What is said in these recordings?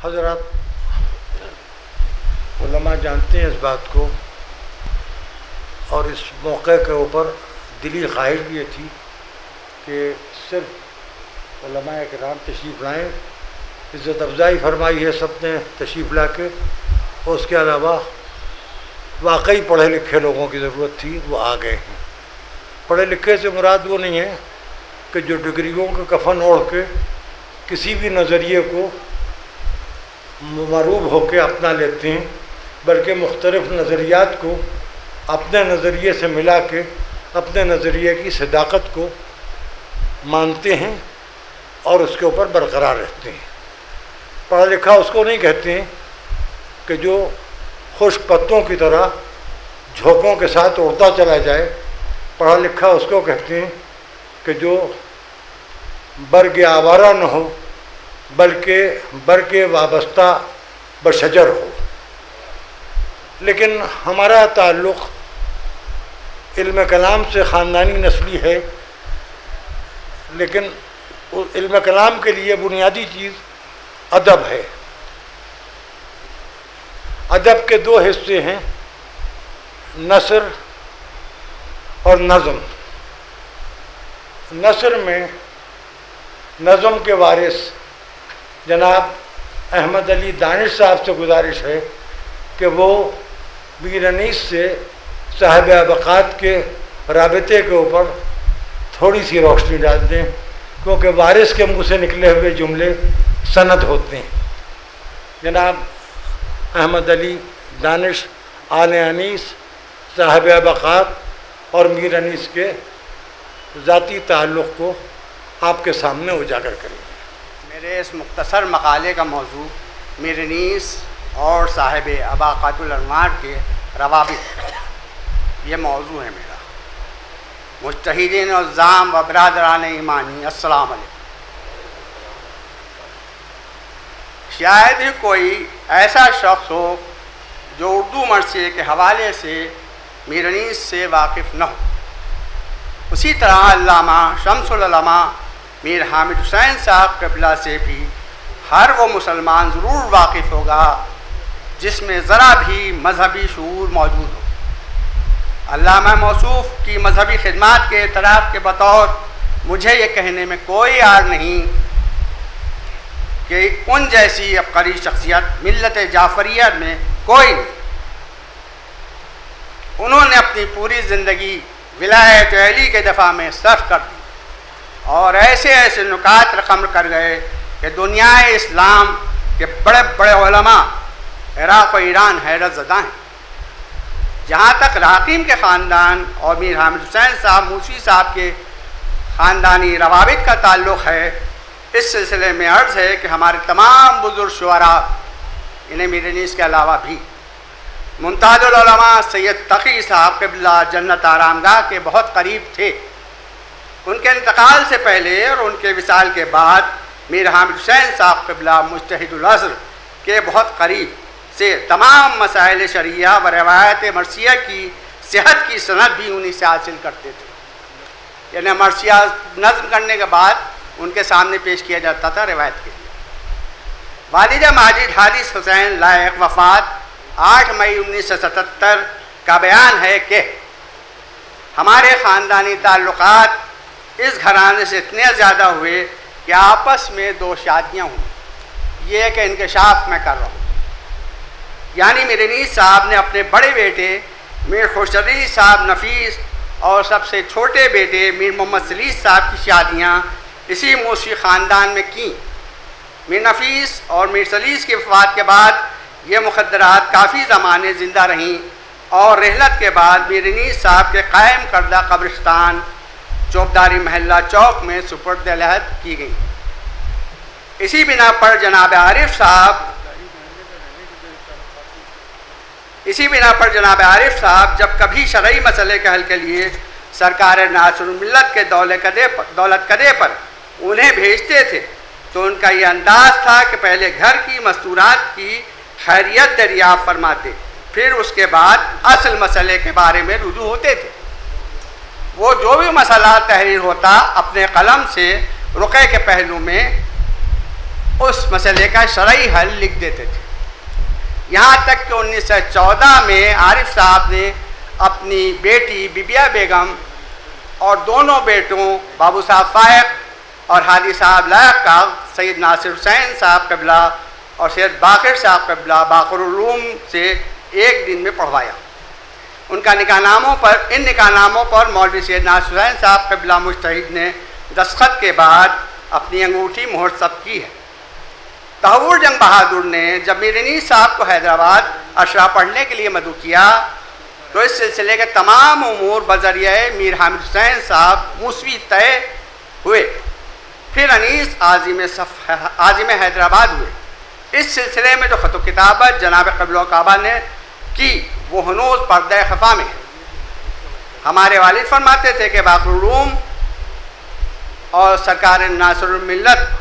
हज़रात उलमा जानते हैं इस बात को, और इस मौके के ऊपर दिली ख्वाहिश भी ये थी कि सिर्फ उलमा किराम तशरीफ़ लाएँ, इज़्ज़त अफ़ज़ाई फरमाई है सब ने तशरीफ़ ला के, और उसके अलावा वाकई पढ़े लिखे लोगों की ज़रूरत थी, वो आ गए हैं। पढ़े लिखे से मुराद वो नहीं है कि जो डिग्रियों के कफन ओढ़ के किसी भी नज़रिए को मरूब होकर अपना लेते हैं, बल्कि मुख्तलिफ नज़रियात को अपने नज़रिए से मिला के अपने नज़रिए की सदाकत को मानते हैं और उसके ऊपर बरकरार रहते हैं। पढ़ा लिखा उसको नहीं कहते हैं कि जो खुश्क पत्तों की तरह झोंकों के साथ उड़ता चला जाए। पढ़ा लिखा उसको कहते हैं कि जो बर्ग आवारा न हो बल्कि बर्ग वाबस्ता बशजर हो। लेकिन हमारा ताल्लुक़ इल्म कलाम से ख़ानदानी नस्ली है, लेकिन इल्म कलाम के लिए बुनियादी चीज़ अदब है। अदब के दो हिस्से हैं, नसर और नज़म। नसर में नज़म के वारिस जनाब अहमद अली दानिश साहब से गुजारिश है कि वो मीर अनीस से साहिब अबकात के राबते के ऊपर थोड़ी सी रोशनी डाल दें, क्योंकि वारिस के मुँह से निकले हुए जुमले सनद होते हैं। जनाब अहमद अली दानिश आले अनीस साहिब अबकात और मीर अनीस के ज़ाती ताल्लुक़ को आपके सामने उजागर करेंगे। मेरे इस मुख्तसर मकाले का मौजू मीर अनीस और साहिब अबकातुल अनवार के रवाबित, ये मौजू है मेरा। मुज्तहिदीन और ज़ाम व बरादरान ईमानी, अस्सलाम वालेकुम। शायद ही कोई ऐसा शख्स हो जो उर्दू मरसिए के हवाले से मीर अनीस से वाकिफ़ न हो। उसी तरह अल्लामा शम्सुल उलमा मीर हामिद हुसैन साहब क़िबला से भी हर वो मुसलमान ज़रूर वाकिफ़ होगा जिसमें ज़रा भी मजहबी शऊर मौजूद हो। अल्लामा मौसूफ़ की मजहबी खिदमात के एतराफ़ के बतौर मुझे ये कहने में कोई आर नहीं कि उन जैसी अबकारी शख्सियत मिल्लत जाफ़रिया में कोई नहीं। उन्होंने अपनी पूरी ज़िंदगी विलायत अली के दफ़ा में सर्फ कर दी और ऐसे ऐसे नुकात रकम कर गए कि दुनिया इस्लाम के बड़े बड़े उलमा इराक़ और ईरान हैरत ज़दा हैं। जहाँ तक राकीम के ख़ानदान और मीर हामिद हुसैन साहब मूसी साहब के ख़ानदानी रवाबित का ताल्लुक़ है, इस सिलसिले में अर्ज़ है कि हमारे तमाम बुज़ुर्ग शुअरा, इन्हें मीर अनीस के अलावा भी, मुमताज़ुल उलमा सैयद तक़ी साहब क़िबला जन्नत आरामगाह के बहुत करीब थे। उनके इंतकाल से पहले और उनके विसाल के बाद मीर हामिद हुसैन साहब क़िबला मुज्तहिदुल अज़्र के बहुत करीब से तमाम मसाइल शरिया व रवायत मरसिया की सेहत की सनद भी उन्हीं से हासिल करते थे। यानी मरसिया नज़्म करने के बाद उनके सामने पेश किया जाता था रिवायत के लिए। वालिदा माजिद हारिस हुसैन लायक वफ़ात 8 मई 1977 का बयान है कि हमारे ख़ानदानी ताल्लुक़ात इस घराने से इतने ज़्यादा हुए कि आपस में 2 शादियाँ हुई। ये कि इंकशाफ मैं कर रहा हूँ। यानी मीर अनीस साहब ने अपने बड़े बेटे मीर खुशरली साहब नफीस और सबसे छोटे बेटे मीर मोहम्मद सलीस साहब की शादियाँ इसी मूसी ख़ानदान में की। मीर नफीस और मीर सलीस की वफ़ात के बाद ये मुखद्दरात काफ़ी ज़माने ज़िंदा रहीं और रहलत के बाद मीर अनीस साहब के कायम करदा कब्रिस्तान चौबदारी महल्ला चौक में सुपुर्द अलहद की गई। इसी बिना पर जनाब आरिफ साहब जब कभी शरई मसले के हल के लिए सरकार नासिरुल मिल्लत के दौलत कदे पर उन्हें भेजते थे तो उनका ये अंदाज़ था कि पहले घर की मस्तूरात की खैरियत दरियाफ़ फरमाते, फिर उसके बाद असल मसले के बारे में रुजू होते थे। वो जो भी मसला तहरीर होता अपने कलम से रुक़े के पहलू में उस मसले का शरई हल लिख देते थे। यहाँ तक कि 1914 में आरिफ साहब ने अपनी बेटी बिबिया बेगम और दोनों बेटों बाबू साहब फायक और हादी साहब लायक का सैयद नासिर हुसैन साहब कबला और सैयद बाकर साहब कबला बाकरुल-उलूम से एक दिन में पढ़वाया। उनका निकाहनामों पर इन निकाहनामों पर मौलवी सैयद नासिर हुसैन साहब कबला मुजतहिद ने दस्तखत के बाद अपनी अंगूठी मोहर सब की है। तहव्वुर जंग बहादुर ने जब मीर अनीस साहब को हैदराबाद अशरा पढ़ने के लिए मदऊ किया तो इस सिलसिले के तमाम उमूर बजरिए मीर हामिद हुसैन साहब मूसवी तय हुए। फिर अनीस आज़िम हैदराबाद हुए। इस सिलसिले में जो ख़त किताबत जनाब क़िबला काबा ने की वो हनूज़ पर्दे खफा में है। हमारे वालिद फरमाते थे कि बाकरुल-उलूम और सरकार नासिरुल मिल्लत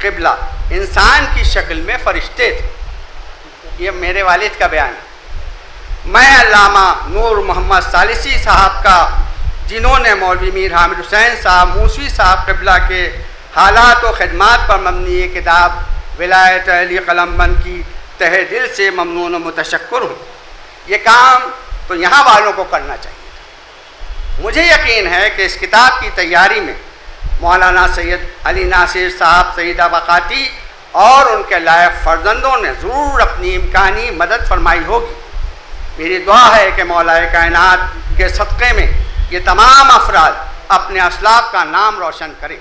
क़िबला इंसान की शक्ल में फ़रिश्ते थे। ये मेरे वालिद का बयान है। मैं अल्लामा नूर मोहम्मद सालिसी साहब का, जिन्होंने मौलवी मीर हामिद हुसैन साहब मूसवी साहब क़िबला के हालात व खिदमात पर मबनी ये किताब विलायत अली कलमबंद की तहे दिल से ममनून व मुतशक्किर हूँ। ये काम तो यहाँ वालों को करना चाहिए। मुझे यकीन है कि इस किताब की तैयारी में मौलाना सैयद अली नासिर साहब, सईदा वक़ाती और उनके लायक फ़र्जंदों ने ज़रूर अपनी इम्कानी मदद फरमाई होगी। मेरी दुआ है कि मौलाए कायनात के सदक़े में ये तमाम अफराद अपने असलाफ का नाम रोशन करें।